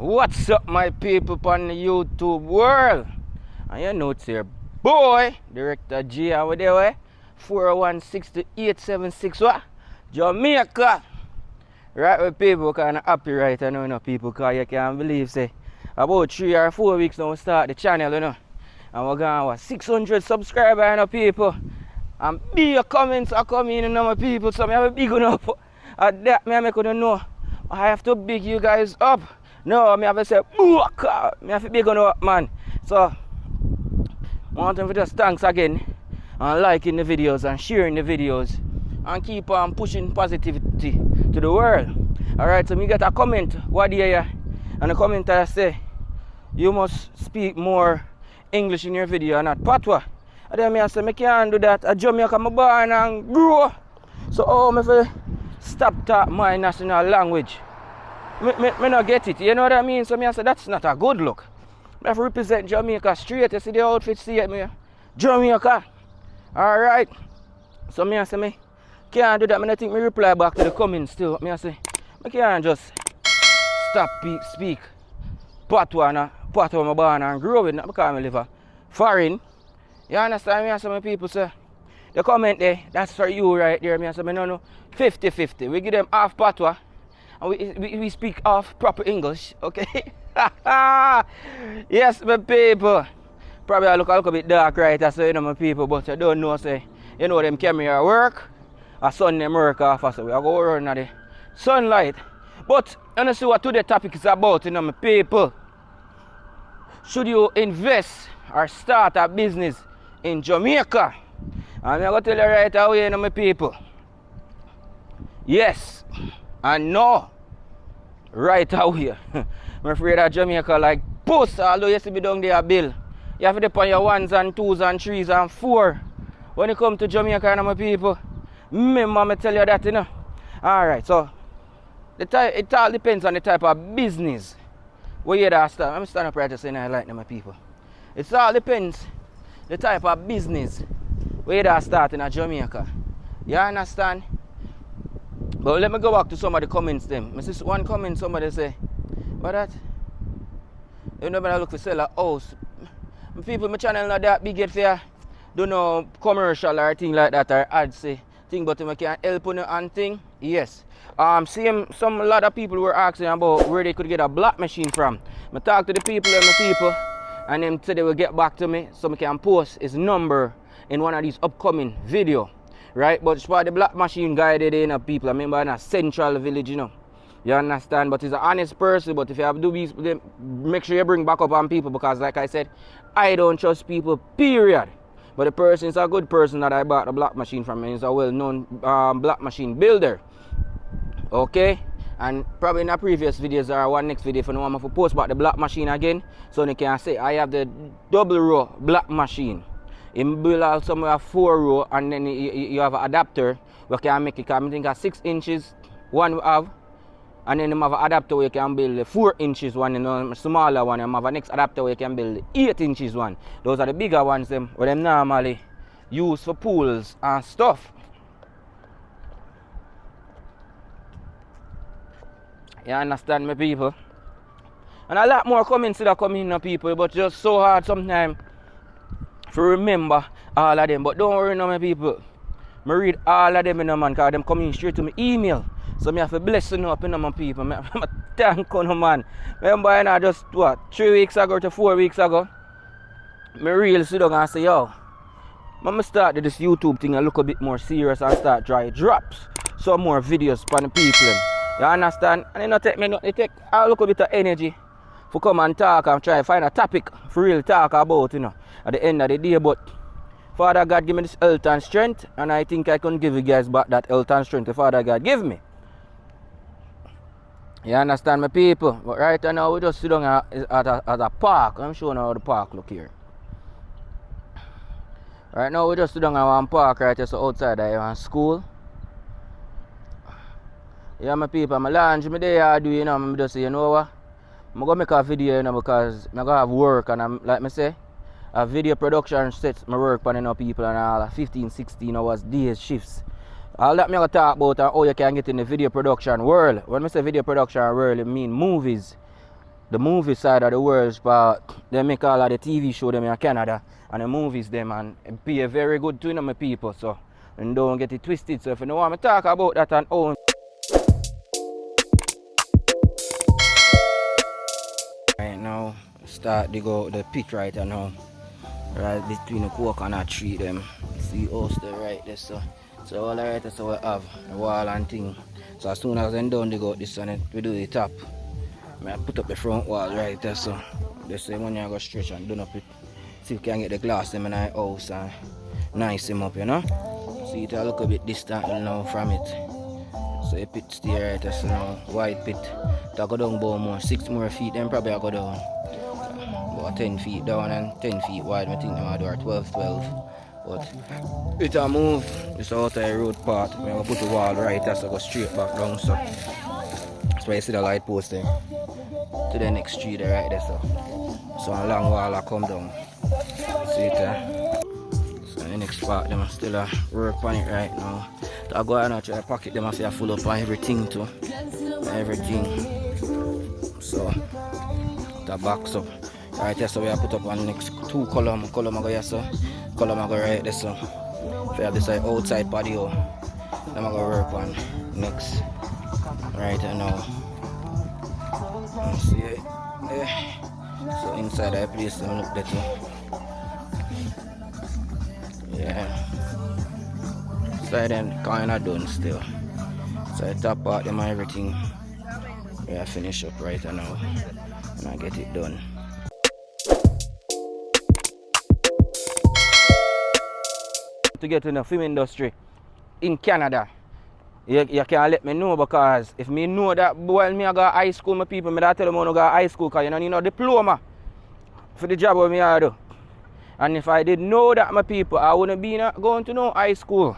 What's up, my people on the YouTube world? And you know it's your boy, Director G, over there, 401-62876, what? Jamaica. Right with people, kind of happy right now, you know, people, because you can't believe, say, about 3 or 4 weeks now we start the channel, you know. And we're going to 600 subscribers, you know, people. And big comments are coming, you know, my people, so I have a big one up. At that, I make you know, I have to big you guys up. No, I have to say, I have to big on up, man. So, I want them to just thanks again and liking the videos and sharing the videos and keep on pushing positivity to the world. Alright, so me get a comment what here, and the commenter say you must speak more English in your video and not patois. And then I say I can't do that. At Jamaica I'm born and grow. So how me feel stop talk my national language? Me not get it, you know what I mean? So I say that's not a good look. I have to represent Jamaica straight. You see the outfit, see it me? Jamaica. Alright. So I say me can't do that. I think me reply back to the comments still. I say I can't just stop speak patois my born and grow with, not because I live a foreign. You understand me? Some people say the comment there, that's for you right there. Me say no 50-50. We give them half patois and we speak half proper English, okay? Yes, my people. Probably I look a little bit dark right, so you know my people, but I don't know, say, you know them camera work, a sun them work off, so we are going around at the sunlight. But you see what today's topic is about, you know my people. Should you invest or start a business in Jamaica? And I'm going to tell you right away, you know my people. Yes and no. Right away. I'm afraid that Jamaica like post, although you see me down there bill. You have to depend on your 1s and 2s and 3s and 4. When you come to Jamaica, you know my people. Remember me tell you that, you know. Alright, so it all depends on the type of business where you start. I'm standing up right to say I like them, my people. It all depends the type of business where you start in Jamaica. You understand? But let me go back to some of the comments them. I see one comment somebody say, what that? You know when I look for sell a house. People, my channel not that big yet for you. Do no commercial or thing like that or ads say thing, but I can help on and thing. Yes. Some lot of people were asking about where they could get a black machine from. I talk to the people and my people, and them said they will get back to me so I can post his number in one of these upcoming video. Right? But it's for the black machine guy they in people. I remember in a central village, you know. You understand? But he's an honest person. But if you have to do these, make sure you bring back up on people, because like I said, I don't trust people, period. But the person is a good person that I bought the black machine from. He's a well-known black machine builder. Okay? And probably in the previous videos or one next video, if you want me to post about the black machine again, so you can say I have the double row black machine. In build also we have 4 row, and then you have an adapter where you can make it, I think 6 inches one we have, and then you have an adapter where you can build the 4 inches one, and a smaller one, and you have a next adapter where you can build the 8 inches one. Those are the bigger ones them where them normally use for pools and stuff. You understand me, people? And a lot more comments that come in, people, but just so hard sometimes to remember all of them. But don't worry, no, my people. I read all of them, you know, man, because them coming straight to my email. So I have to bless you up, you know, my people. I thank you, man. Remember, you know, just what, 3 weeks ago to 4 weeks ago, I really sit down and say, yo, I'm going to start this YouTube thing and look a bit more serious and start try drops some more videos for the people. You understand? And it not take me nothing. It take a little bit of energy for come and talk and try to find a topic for real talk about, you know, at the end of the day. But Father God give me this health and strength, and I think I can give you guys back that health and strength the Father God give me. You understand, my people? But right now we just sit down at a park. I'm showing you how the park look here. Right now we just sit down at one park right here, so outside I have a school. Yeah, my people, my lunch, my day I do, you know, I'm just say, you know what? I'm going to make a video, you know, because I'm going to have work, and I'm, like I say, a video production sets my work for, you know, people, and all 15-16 hours days shifts. All that I'm going to talk about how you can get in the video production world. When I say video production world, I mean movies, the movie side of the world, but they make all of the TV show them in Canada and the movies them and pay very good to my people, so and don't get it twisted. So if you don't want me to talk about that and own right now, start dig out the pit right now. Right between the coconut tree them. See us there right there, so all right, so we have the wall and thing. So as soon as I'm done dig out this one, we do the top. I put up the front wall right there, so this one you go stretch and done up it. See if we can get the glass them in our house and nice him up, you know. See it a look a bit distant now from it. So a pit stay right there, so now wide pit. To go down about more 6 more feet, then probably I go down. About 10 feet down and 10 feet wide. I think I'm going to do 12. But it a move. It's out of the road part. I'm going to put the wall right there, so go straight back down. So that's why you see the light post there. To the next tree there right there, so a long wall I come down. See it there. So the next part them still work on it right now. So I go out and try to pocket them after I full up on everything too. Everything. So the box up. Right there, so we have put up on the next 2 column. Column I go here, so column I go right there, so if you have this outside patio, then I go work on next. Right there now. See it? Yeah. So inside I place them look there too. Yeah. Side them kinda done still. So I top part them and everything. Yeah, finish up right now. And I get it done. To get in the film industry in Canada. You can let me know, because if me know that while me I go high school, my people, me that tell them I go high school, because you don't need no diploma for the job what me I do. And if I did know that, my people, I wouldn't be going to no high school.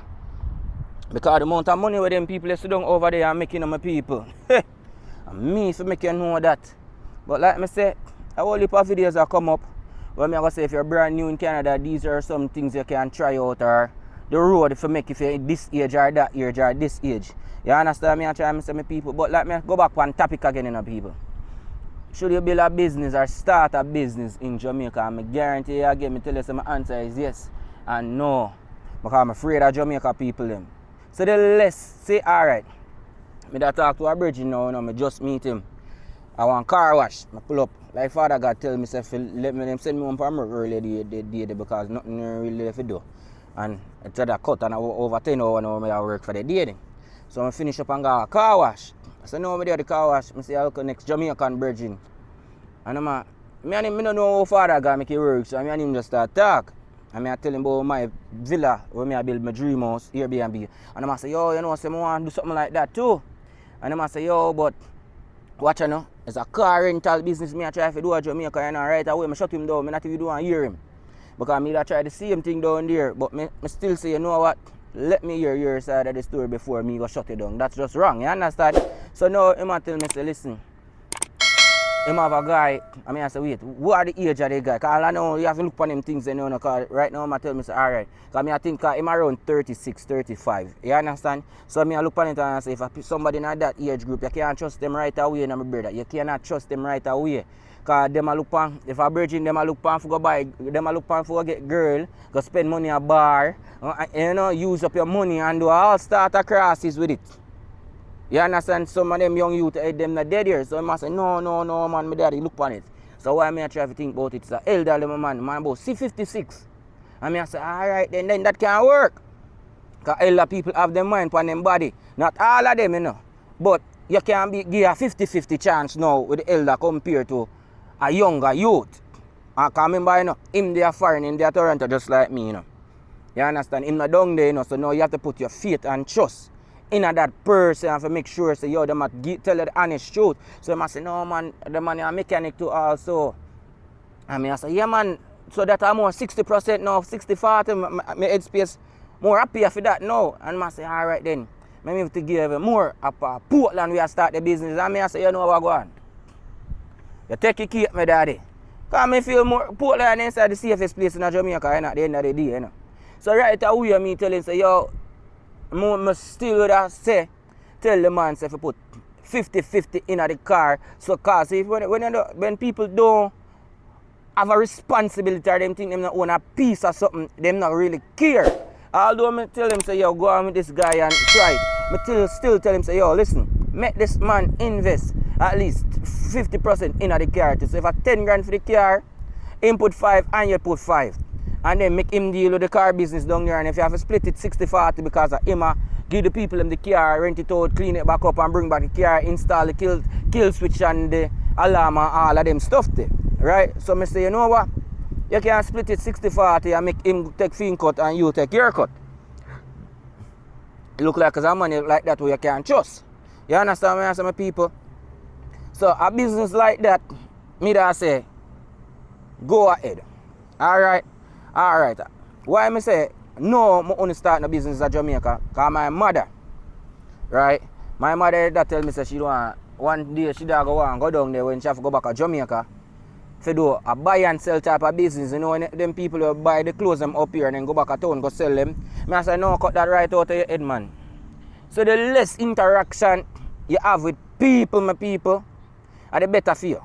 Because the amount of money where them people sit down over there and making my people. And me for make you know that. But like I say, a whole heap of videos that come up where me I go say if you're brand new in Canada, these are some things you can try out, or the road if you make if you're this age or that age or this age. You understand me? I try to say my people. But like me go back one topic again in the people. Should you build a business or start a business in Jamaica? I guarantee you again, me tell you, so my answer is yes and no. Because I'm afraid of Jamaica people them. So the less say alright. Me that talk to a bridge now, me just meet him. I want car wash. I pull up. Like Father God tell me, say, let me send me home from work early the day because nothing really left to do. And it's a cut and over 10 hours now I work for the day. So I finish up and go a car wash. So now I do the car wash. I say I look next Jamaican Virgin. And I don't know how Father God make it work. So I and him just start talk. And I tell him about my villa where I build my dream house, Airbnb. And I say, yo, you know, I want to do something like that too. And I say, yo, but watch you know, it's a car rental business. I try to do a Jamaica, you know, right away. I shut him down. I not even do and hear him. Because I try the same thing down there. But I still say, you know what? Let me hear your side of the story before me go shut it down. That's just wrong, you understand? So now he tell me, say, listen. Him have a guy, I say, wait, what are the age of the guy? Because I know you have to look on them things, you know, because right now I tell me, say, alright. Because I think him around 36, 35. You understand? So I look on it and I say, if somebody in that age group, you can't trust them right away, my brother. You cannot trust them right away. Because them a look on, if a virgin, them a look on for go buy, them a look on for get girl, go spend money at bar, you know, use up your money and do all starter crosses with it. You understand? Some of them young youth, them not dead here. So I must say, no, man, my daddy, look on it. So why I try to think about it? It's an elderly man about 56. And I say, alright, then that can work. Because elder people have their mind on them body. Not all of them, you know. But you can give a 50-50 chance now with the elder compared to a younger youth. And remember, you know, him they are foreign, in their Toronto just like me, you know. You understand? Him not down there, you know, so now you have to put your faith and trust in that person and to make sure, say, yo, they must tell you the honest truth. So I must say, no, man, the man is a mechanic too also. And I say, yeah, man, so that I'm more 60% now, 60-40, my headspace more happy for that now. And I say, all right then, I have to give more up Portland where I start the business. And I say, you know what go on? You take your key, my daddy. Because I feel more Portland inside the safest place in Jamaica, you know, at the end of the day, you know. So right away, me tell him, say, yo, I still would say, tell the man, say, if you put 50-50 in the car. So cause if when people don't have a responsibility or them think them not own a piece or something, them not really care. Although I tell them say, yo, go on with this guy and try it. I still tell him say, yo, listen, make this man invest at least 50% in the car. So if I 10 grand for the car, him put 5 and you put 5. And then make him deal with the car business down there. And if you have to split it 60-40 because of him, give the people in the car, rent it out, clean it back up and bring back the car, install the kill switch and the alarm and all of them stuff there. Right? So I say, you know what? You can split it 60-40 and make him take fin cut and you take your cut. It look like a money like that where you can trust. You understand me, some people? So a business like that, me that say, go ahead. Alright? Alright. Why me say, no, I only start a business in Jamaica? Because my mother, right? My mother that tell me say she don't want, one day she don't go down there when she have to go back to Jamaica. To do a buy and sell type of business, you know, when them people will buy the clothes them up here and then go back to town, go sell them. I say, no, cut that right out of your head, man. So the less interaction you have with people, my people, are the better for you.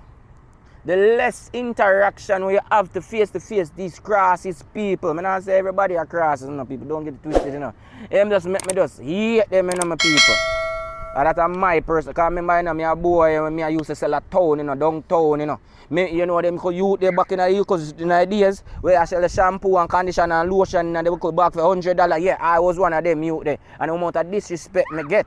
The less interaction you have to face these crosses people. I don't say everybody are crosses, you know, people. Don't get it twisted, you know. Them just make me just hate them, you know, my people. And that's my person. Because remember, you know, me a boy, when I used to sell a town, you know, downtown, you know. Me, you know, them could youth there back in the days where I sell the shampoo and conditioner and lotion and they would go back for $100. Yeah, I was one of them youth there. And the amount of disrespect me get.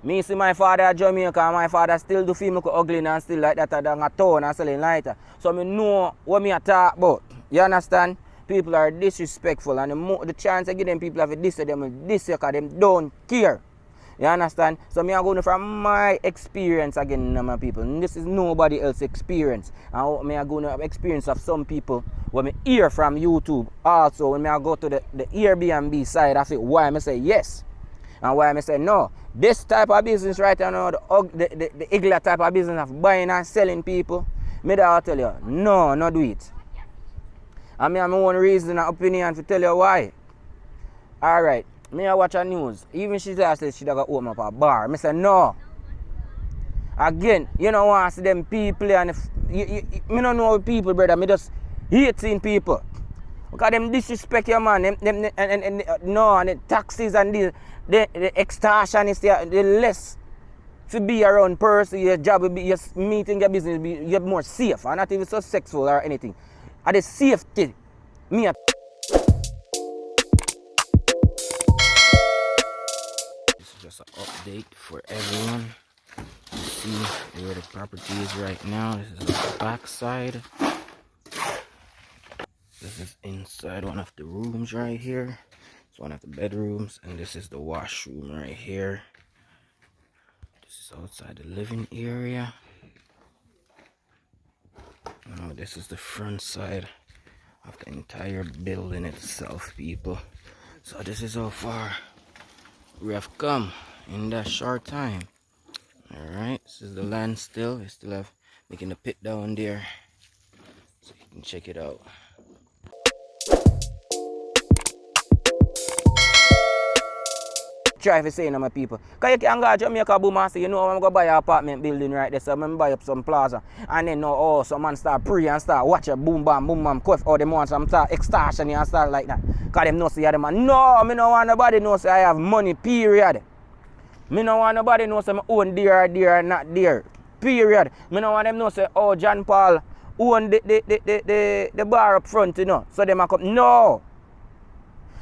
Me see my father at Jamaica and my father still do feel me ugly and still like that down a town and selling lighter. So me know what me a talk about. You understand? People are disrespectful and the chance I give them people have to diss them because them don't care. You understand? So me are going from my experience again, my people. And this is nobody else's experience. And me are going to have experience of some people when me hear from YouTube. Also, when me I go to the Airbnb side of it, why I say yes. And why I say no. This type of business right now, the Igla type of business of buying and selling people, me that I'll tell you, no, not do it. And me have my own reason and opinion to tell you why. Alright. Me I watch a news. Even she said she got open up a bar. Me say no. Again, you know want to see them people and me don't know people, brother. Me just hate seeing people. Because them disrespect your man. And the taxes and the extortion is the less to be around person. Your job will be your meeting your business you're more safe and not even so sexual or anything. And the safety me just an update for everyone. You see where the property is right now. This is the back side. This is inside one of the rooms right here. It's one of the bedrooms, and this is the washroom right here. This is outside the living area. Now this is the front side of the entire building itself, people. So this is how far we have come in that short time. Alright, this is the land still. We still have making the pit down there, so you can check it out. Try to say to my people, because you can go to Jamaica boom and say, you know, I'm going to buy an apartment building right there, so I'm going to buy up some plaza. And then now, oh, some man start pray and start watch it, boom bam, quiff, all them want some start extortion and start like that. Because them know say, the man, no, me don't want nobody know say I have money, period. Me don't want nobody know say I own dear, not dear, period. Me don't want them know say, oh, John Paul own the bar up front, you know, so them a come, no.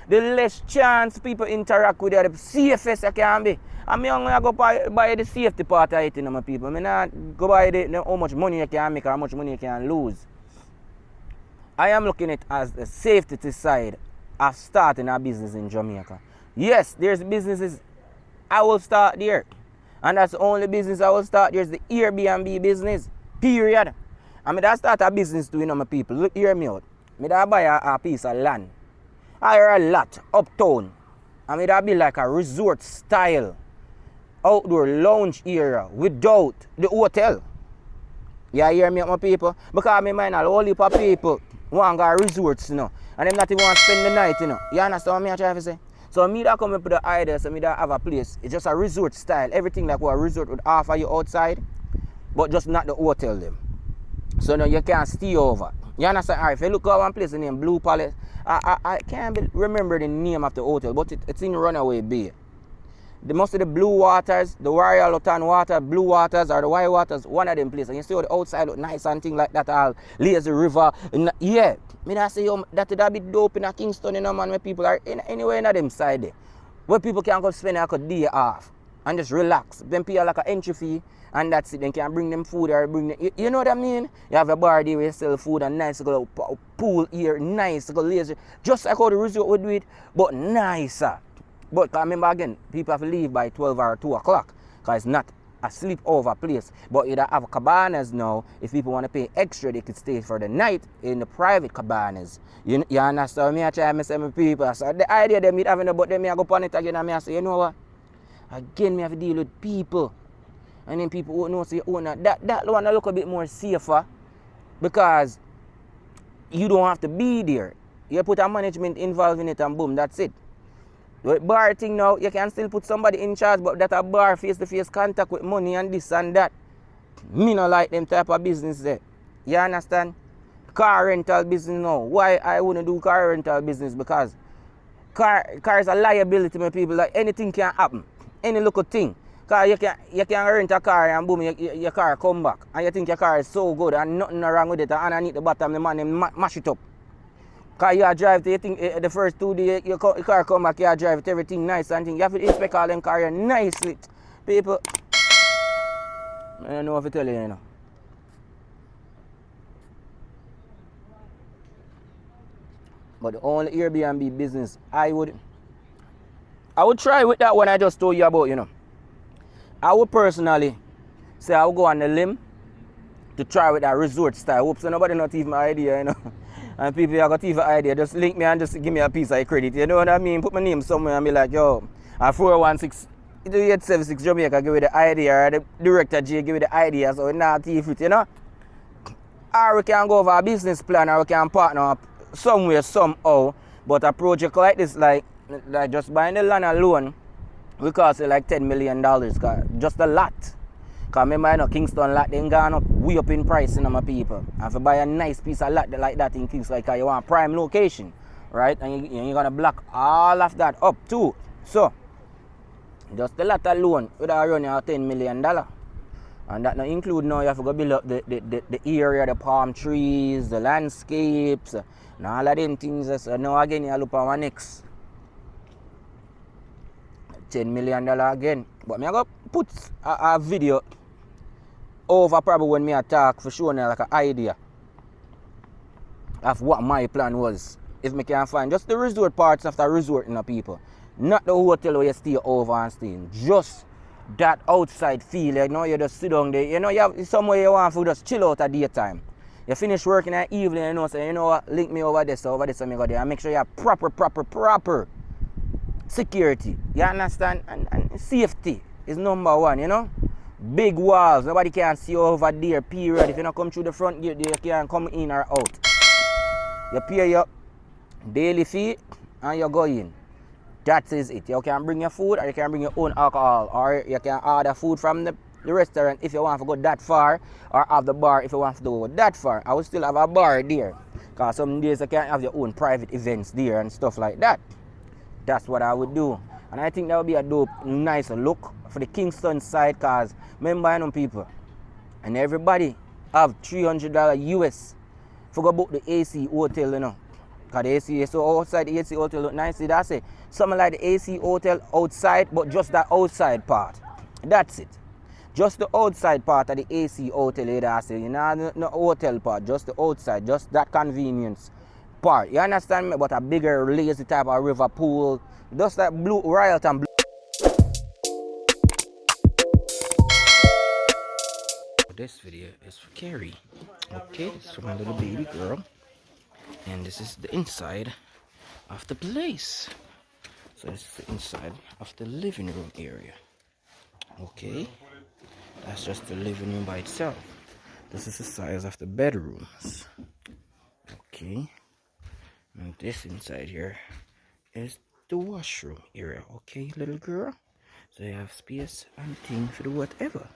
The less chance people interact with you, the safest you can be. And me only go buy the safety part of it, you know, my people. I not go buy how much money you can make or how much money you can lose. I am looking at it as the safety side of starting a business in Jamaica. Yes, there's businesses I will start there. And that's the only business I will start. There's the Airbnb business, period. And I start a business too, you know, my people. Look, hear me out. I buy a piece of land. I hear a lot uptown. I mean, that be like a resort style outdoor lounge area without the hotel. You hear me, my people? Because I mind a whole heap of people want to go resorts, you know, and them not even want to spend the night, you know. You understand what I'm trying to say? So me that come up with the idea, so me that have a place. It's just a resort style. Everything like what a resort would offer you outside, but just not the hotel them. So now you can't stay over. You understand? Alright, if you look at one place named Blue Palace, I can't remember the name of the hotel, but it's in Runaway Bay. Most of the blue waters, the Royal Otan water, blue waters or the white waters, one of them places. And you see how the outside look nice and things like that, all lazy river. Yeah, me that say that be dope in a Kingston, you know, man, where people are anywhere in them side there. Where people can go spend like a day off and just relax. Then pay like an entry fee and that's it. Then can bring them food or bring them, you know what I mean? You have a bar there where you sell food and nice to go pool here, nice to go lazy. Just like how the resort would do it, but nicer. But remember again, people have to leave by 12 or 2 o'clock because it's not a sleepover place. But you have cabanas now. If people want to pay extra, they could stay for the night in the private cabanas. You understand me? I try to say my people. So the idea they meet having about them, I go on it again and I say, you know what? Again, me have to deal with people. And then people who know say, oh, no, that one a look a bit more safer because you don't have to be there. You put a management involved in it and boom, that's it. The bar thing now, you can still put somebody in charge, but that a bar face-to-face contact with money and this and that. Me no like them type of business there. You understand? Car rental business now. Why I wouldn't do car rental business? Because car is a liability to people. Like anything can happen. Any little thing. Because you can rent a car and boom, your car come back. And you think your car is so good and nothing wrong with it. And underneath the bottom, the man mash it up. Because you drive, you think the first 2 days, your car come back, you drive it, everything nice and thing. You have to inspect all them cars nicely. People, I don't know what to tell you, you know. But the only Airbnb business I would try with that one I just told you about, you know. I would personally say I would go on the limb to try with that resort style. Hope so nobody not even my idea, you know. And people have got even idea, just link me and just give me a piece of credit. You know what I mean? Put my name somewhere and be like, yo, at 416-876 Jamaica, give me the idea, or the director J give me the idea, so we're not thief it, you know? Or we can go over a business plan, or we can partner up somewhere, somehow. But a project like this, like just buying the land alone, we cost it like $10 million, just a lot. Because remember, you know, Kingston lot, they gone up, way up in price, you know, my people. And if you buy a nice piece of lot like that in Kingston, because you want a prime location, right? And you're going to block all of that up too. So, just the lot alone, would have run you $10 million. And that not include now, you have to go build up the area, the palm trees, the landscapes, and all of them things. So now again, you look at my next $10 million again. But me I go put a video over probably when me talk for showing like an idea of what my plan was. If me can find just the resort parts of the resort in the people. Not the hotel where you stay over and stay in. Just that outside feel, you know, you just sit down there. You know, you have somewhere you want to just chill out at daytime. You finish working at evening, you know, say, you know what, link me over this, so me go there. And make sure you have proper security. You understand? And safety is number one, you know. Big walls, nobody can see you over there, period. If you don't come through the front gate, you can't come in or out. You pay your daily fee and you go in. That is it. You can bring your food or you can bring your own alcohol, or you can order food from the restaurant if you want to go that far, or have the bar if you want to go that far. I will still have a bar there, because some days you can have your own private events there and stuff like that. That's what I would do. And I think that would be a dope, nice look for the Kingston side, because remember, you know, people, and everybody have $300 US for go book the AC hotel, you know. Because the AC, so outside the AC hotel look nice. That's it. Something like the AC hotel outside, but just that outside part. That's it. Just the outside part of the AC hotel, you know, no hotel part, just the outside, just that convenience part. You understand me? But a bigger, lazy type of river pool, just like blue, Royalton blue. This video is for Carrie. Okay, this is for my little baby girl. And this is the inside of the place. So this is the inside of the living room area. Okay, that's just the living room by itself. This is the size of the bedrooms. Okay, and this inside here is the washroom area, okay, little girl? So you have space and thing for the whatever.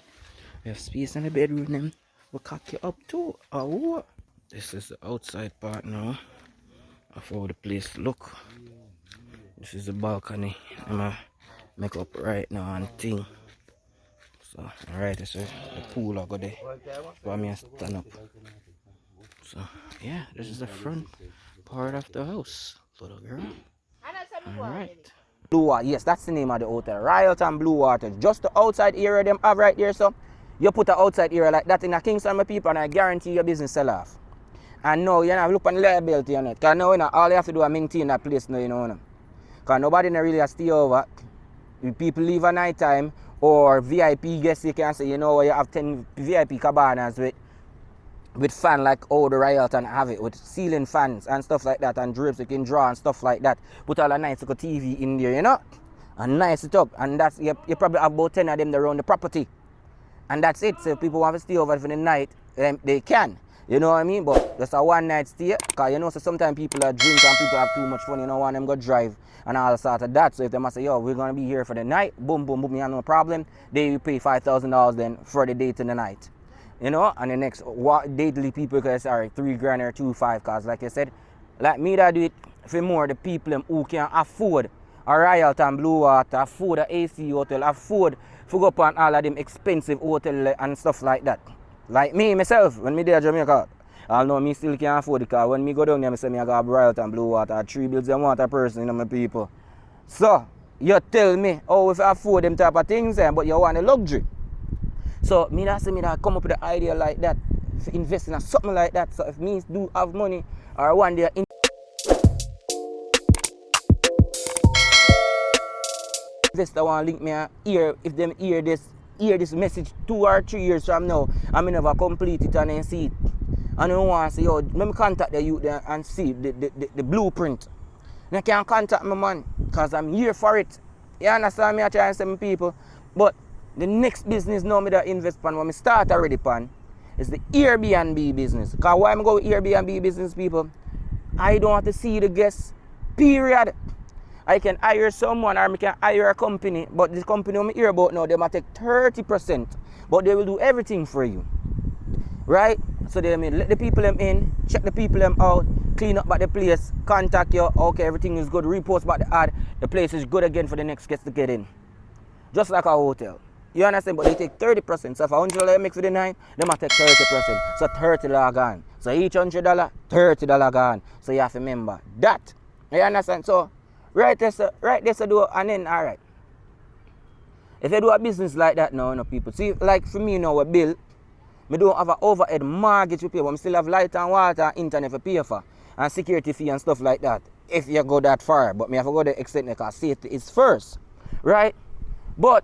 You have space in the bedroom then we'll cock you up too. Oh what? This is the outside part now of how the place look. This is the balcony. I'm gonna make up right now and thing. So alright, so the pool I go there. For me I stand up. So yeah, this is the front part of the house, little girl. Alright. Blue Water, yes, that's the name of the hotel. Rialton Blue Water. Just the outside area them have right there, so you put an outside area like that in a Kingston, my people, and I guarantee your business sell off. And now you have to look on the liability on it. Because now you know, all you have to do is maintain that place now, you know. Because nobody really has to stay over. If people leave at night time or VIP guests, you can say, you know, you have 10 VIP cabanas with fan like all the Rialton have it, with ceiling fans and stuff like that, and drapes you can draw and stuff like that. Put all a nice little TV in there, you know, and nice it up. And that's you probably have about 10 of them around the property. And that's it. So if people want to stay over for the night, they can. You know what I mean? But just a one night stay. Because you know, so sometimes people are drink and people have too much fun, you know, want them go drive and all sorts of that. So if they must say, yo, we're going to be here for the night, boom, boom, boom, you have no problem, they will pay $5,000 then for the day to the night. You know, and the next daily people can say, all right, $3,000 or $2,500. Because like I said, like me that do it for more the people who can afford a Rialton Blue Water, afford a AC hotel, afford to go up on all of them expensive hotel and stuff like that. Like me, myself, when me there in Jamaica, I know me still can't afford it, because when me go down there, I say me I got Rialton Blue Water, 3 bills and water person, you know, my people. So, you tell me, oh, if I afford them type of things, but you want a luxury. So, me that say me that come up with an idea like that, to invest in something like that. So, if me do have money, or one day investor want to link me here, if them hear this message 2 or 3 years from now, I may never complete it and then see it. And I want to say, yo, let me contact the youth there and see the blueprint. And I can contact me, man, because I'm here for it. You understand me? I try and say my people. But the next business now me that invest pan, when I start already pan, is the Airbnb business. Because why I'm going with Airbnb business, people? I don't have to see the guests, period. I can hire someone or I can hire a company, but the company I'm hear about now, they might take 30%, but they will do everything for you. Right? So they may let the people them in, check the people them out, clean up back the place, contact you, okay, everything is good, repost back the ad, the place is good again for the next guest to get in. Just like a hotel. You understand? But they take 30%. So if $100 make for the night, they might take 30%. So $30 gone. So each $100, $30 gone. So you have to remember that. You understand? So right there, do, and then alright. If you do a business like that now, people. See, like for me now, a bill, I don't have an overhead mortgage to pay, but I still have light and water and internet to pay for, and security fee and stuff like that. If you go that far, but me have to go the extent because safety is first, right? But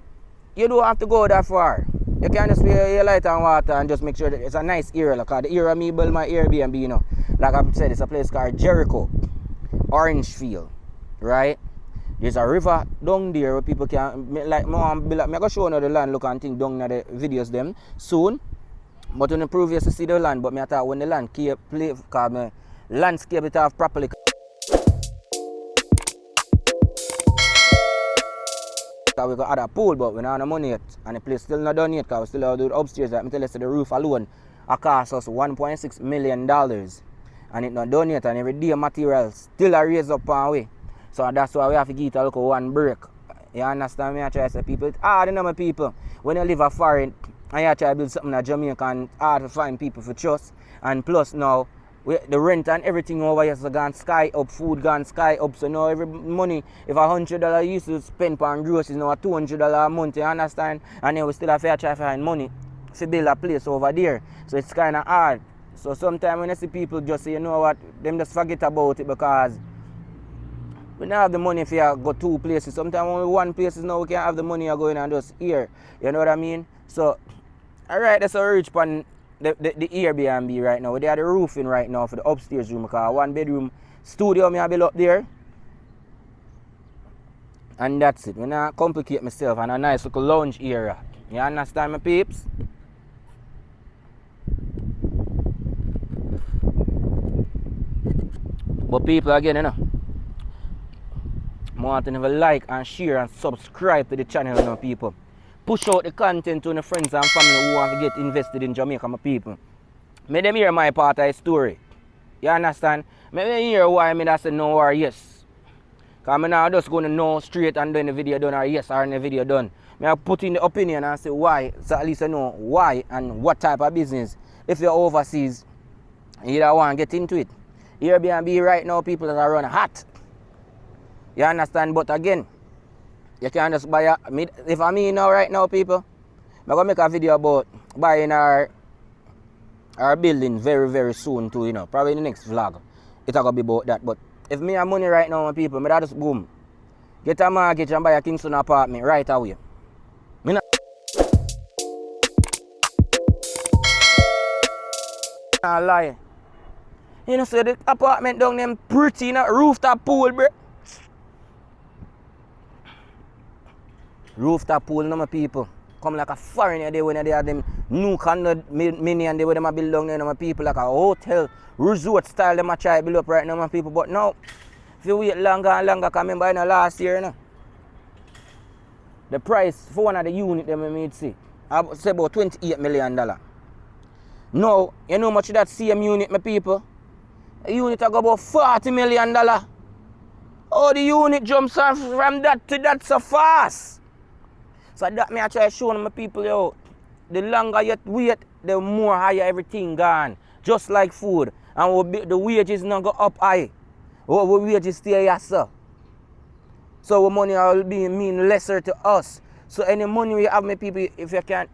you don't have to go that far. You can just pay your light and water and just make sure that it's a nice area. Like the area me build my Airbnb, you know. Like I said, it's a place called Jericho, Orangefield, right? There's a river down there where people can, like, I'm going to show you the land, look and think down in the videos them soon. But when the previous to see the land, but I thought when the land keep play, because my landscape it have properly. Because we got other pool, but we don't have no money yet. And the place still not done yet, because we still have to do upstairs. Like I tell you, the roof alone cost us $1.6 million. And it's not done yet, and every day materials still are raised up and way. So that's why we have to give it a look one break. You understand me? I try to say people, it's hard, you know, my people. When you live a foreign, and you try to build something in Jamaica, and hard to find people for trust. And plus now, the rent and everything over here has gone sky up, food gone sky up. So now every money, if $100 you used to spend on groceries, now $200 a month, you understand? And then we still have to try to find money to build a place over there. So it's kind of hard. So sometimes when I see people just say, you know what, them just forget about it, because we don't have the money if you go 2 places. Sometimes only 1 place is now we can have the money you're going and just here. You know what I mean? So, alright, that's how we reach on the Airbnb right now. They are the roofing right now for the upstairs room, because 1 bedroom studio me I build up there. And that's it. We not complicate myself, and a nice little lounge area. You understand my peeps? But people again, you know, I want to never like and share and subscribe to the channel, you know, people. Push out the content to the friends and family who want to get invested in Jamaica, my people. Make them hear my part of the story. You understand? Make them hear why I mean I say no or yes. Because I'm not just going to know straight and doing the video done or yes or the video done. I put in the opinion and say why, so at least I know why and what type of business. If you're overseas, you don't want to get into it. Airbnb right now, people that are running hot. You understand? But again, you can't just buy a... If I'm me now, right now, people, I'm going to make a video about buying our building very, very soon too, you know. Probably in the next vlog. It's going to be about that. But if me have money right now, my people, I just boom. Get a mortgage and buy a Kingston apartment right away. Me not lie. You know, so the apartment down them pretty, you know, rooftop pool, bro. Rooftop pool, no, my people. Come like a foreigner there when they have them new kind of mini and they with them a build down there, no, my people, like a hotel, resort style, them a try to build up right now, my people. But now, if you wait longer and longer, because I remember in the last year, you know, the price for one of the unit them I made see, I say about $28 million. Now, you know how much that same unit, my people? A unit I go about $40 million. Oh, the unit jumps on from that to that so fast. So that me I try to show my people, yo, the longer you wait, the more higher everything gone. Just like food. And the wages not go up high. Our wages stay here, sir. So our money will be mean lesser to us. So any money we have, my people, if you can,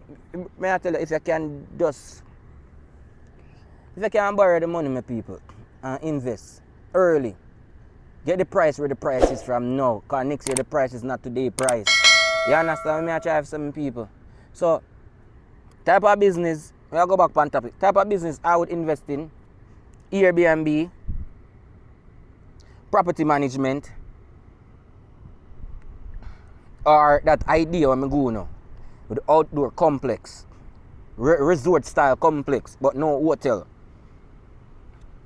may I tell you, if you can borrow the money, my people, and invest early, get the price where the price is from now. Because next year the price is not today's price. You understand? Me I try to have some people. So, type of business, I'll go back on topic. Type of business I would invest in: Airbnb, property management, or that idea I'm going now, with the outdoor complex, resort style complex, but no hotel.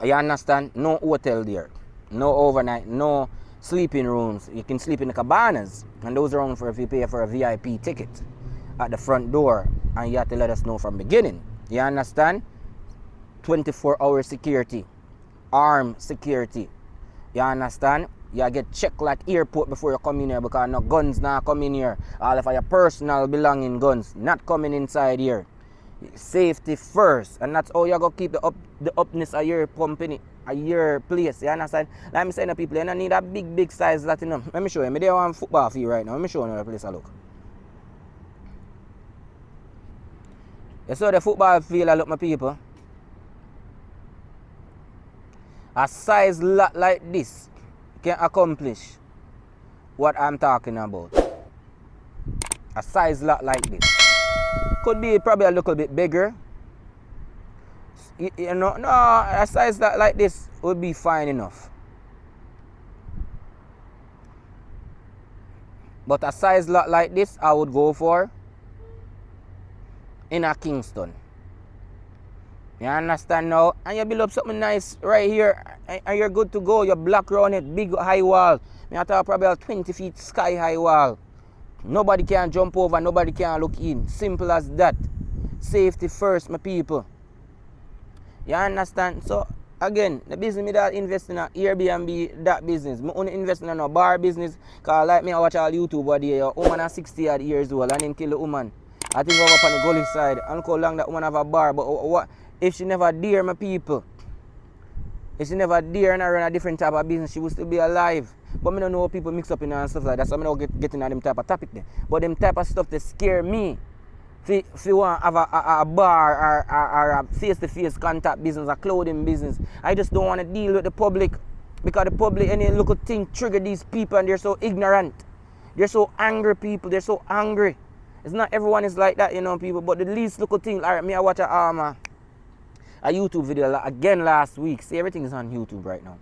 You understand? No hotel there, no overnight, no sleeping rooms. You can sleep in the cabanas, and those are only for if you pay for a VIP ticket at the front door, and you have to let us know from beginning. You understand? 24-hour security, armed security. You understand? You get checked like airport before you come in here, because no guns now come in here. All of your personal belonging guns not coming inside here. Safety first, and that's how you go keep the upness of your company, of your place. You understand? Like I'm saying to people, you don't need a big size that, you know. Let me show you. I don't want football field right now. Let me show you the place I look. You saw the football field I look, my people. A size lot like this can accomplish what I'm talking about. A size lot like this. Could be probably a little bit bigger. You know, no, a size lot like this would be fine enough. But a size lot like this I would go for in a Kingston. You understand now? And you build up something nice right here, and you're good to go. You block around it, big high wall. I thought probably a 20 feet sky high wall. Nobody can jump over, nobody can look in. Simple as that. Safety first, my people. You understand? So, again, the business me that invest in a Airbnb, that business. I only invest in a bar business, because like me, I watch all YouTube over there. A woman is 60 odd years old, and then kill the woman. I think over on the gully side. I don't know how long that woman have a bar, but what if she never dare, my people? If she never dare and I run a different type of business, she will still be alive. But I don't know how people mix up in and stuff like that, so I'm not getting at them type of topic there. But them type of stuff that scare me. If you want to have a bar or a face-to-face contact business, a clothing business, I just don't want to deal with the public, because the public, any little thing trigger these people, and they're so ignorant. They're so angry people, they're so angry. It's not everyone is like that, you know, people, but the least little thing, like me, I watch a YouTube video again last week. See, everything is on YouTube right now.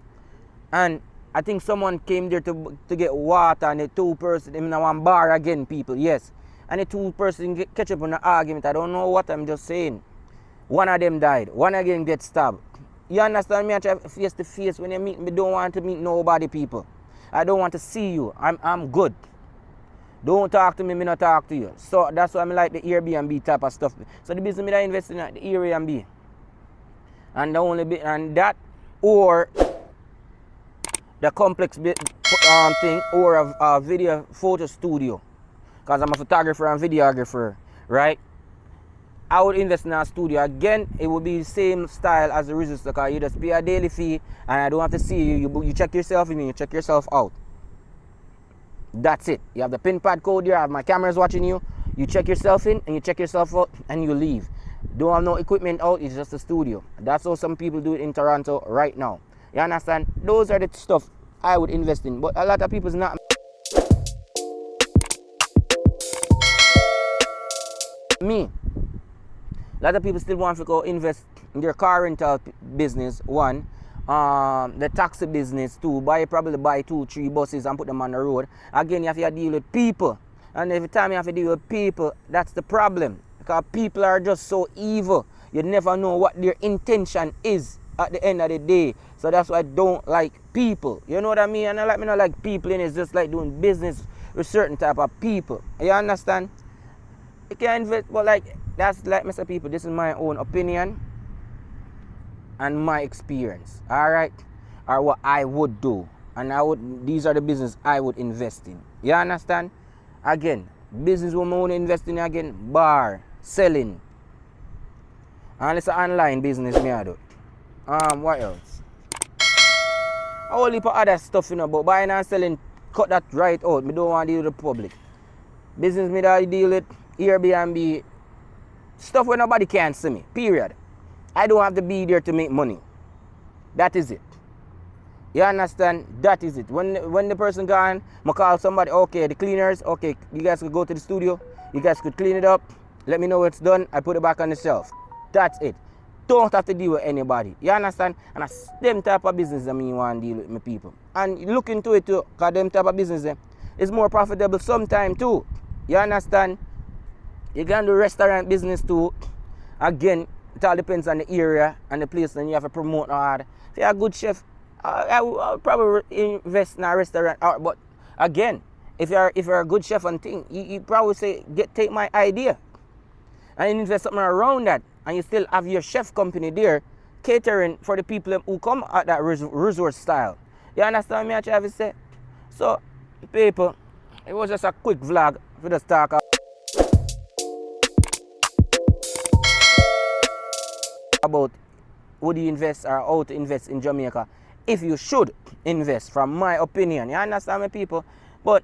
And I think someone came there to get water, and the two person in one bar again, people, yes. And the two person catch up on an argument. I don't know what, I'm just saying. One of them died. One again get stabbed. You understand me? I try face to face when you meet me. Don't want to meet nobody, people. I don't want to see you. I'm good. Don't talk to me, me not talk to you. So that's why I like the Airbnb type of stuff. So the business me that invest in the Airbnb. And the only bit and that or the complex thing or a video photo studio. Because I'm a photographer and videographer, right? I would invest in a studio. Again, it would be the same style as the resistor car. You just pay a daily fee and I don't have to see you. You check yourself in and you check yourself out. That's it. You have the pin pad code here. I have my cameras watching you. You check yourself in and you check yourself out and you leave. Don't have no equipment out. It's just a studio. That's how some people do it in Toronto right now. You understand? Those are the stuff I would invest in. But a lot of people's not. Me. A lot of people still want to go invest in their car rental business, one. The taxi business, two. Probably buy 2-3 buses and put them on the road. Again, you have to deal with people. And every time you have to deal with people, that's the problem. Because people are just so evil. You never know what their intention is at the end of the day. So that's why I don't like people. You know what I mean? And I not like people, and it's just like doing business with certain type of people. You understand? You can invest, but like that's like Mr. People, this is my own opinion and my experience. Alright? Or what I would do. And these are the business I would invest in. You understand? Again, business woman want to invest in again, bar, selling. And it's an online business me I do. What else? A whole heap of other stuff, you know, but buying and selling, cut that right out. Me don't want to deal with the public. Business me that I deal with, Airbnb, stuff where nobody can see me, period. I don't have to be there to make money. That is it. You understand? That is it. When the person gone, I call somebody, okay, the cleaners, okay, you guys could go to the studio, you guys could clean it up, let me know when it's done, I put it back on the shelf. That's it. Don't have to deal with anybody. You understand? And that's them type of business that me want to deal with my people. And look into it too, because them type of business is more profitable sometime too. You understand? You can do restaurant business too. Again, it all depends on the area and the place, and you have to promote hard. If you're a good chef, I would probably invest in a restaurant. But again, if you're a good chef and thing, you probably say, take my idea and invest something around that, and you still have your chef company there catering for the people who come at that resort style. You understand me? I try to say. So, people, it was just a quick vlog for the talk about would you invest or how to invest in Jamaica, if you should invest, from my opinion. You understand, my people? But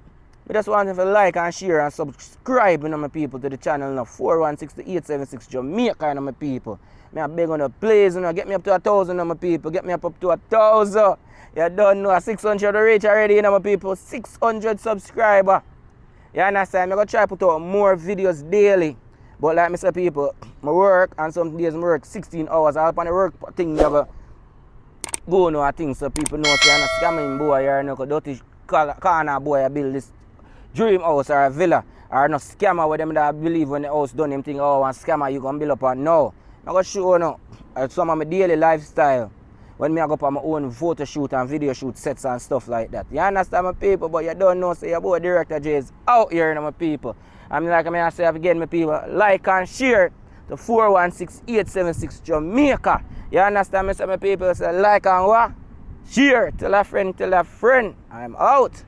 I just want you to like and share and subscribe, you know, my people, to the channel now. 416-876 Jamaica, you know, my people. Me a beg on the please, you know, get me up to 1,000, you know, my people. Get me up to 1,000. You don't know, 600 reach already, you know, my people. 600 subscriber. You understand? I'm going to try to put out more videos daily. But like Mr. People, my work, and some days I work 16 hours. I'll on the work thing never go no thing, so people know say I'm not scamming boy or no dirty corner boy I build this dream house or a villa, or no scammer with them that I believe when the house done them thing, oh, one scammer you gonna build up on. No. I'm gonna show you now some of my daily lifestyle when I go up on my own photo shoot and video shoot sets and stuff like that. You understand, my people? But you don't know, say your boy Director J is out here, you know, my people. I mean, like I say again, my people, like and share to 416-876 Jamaica. You understand me, say my people? Say like and what? Share. Tell a friend, I'm out.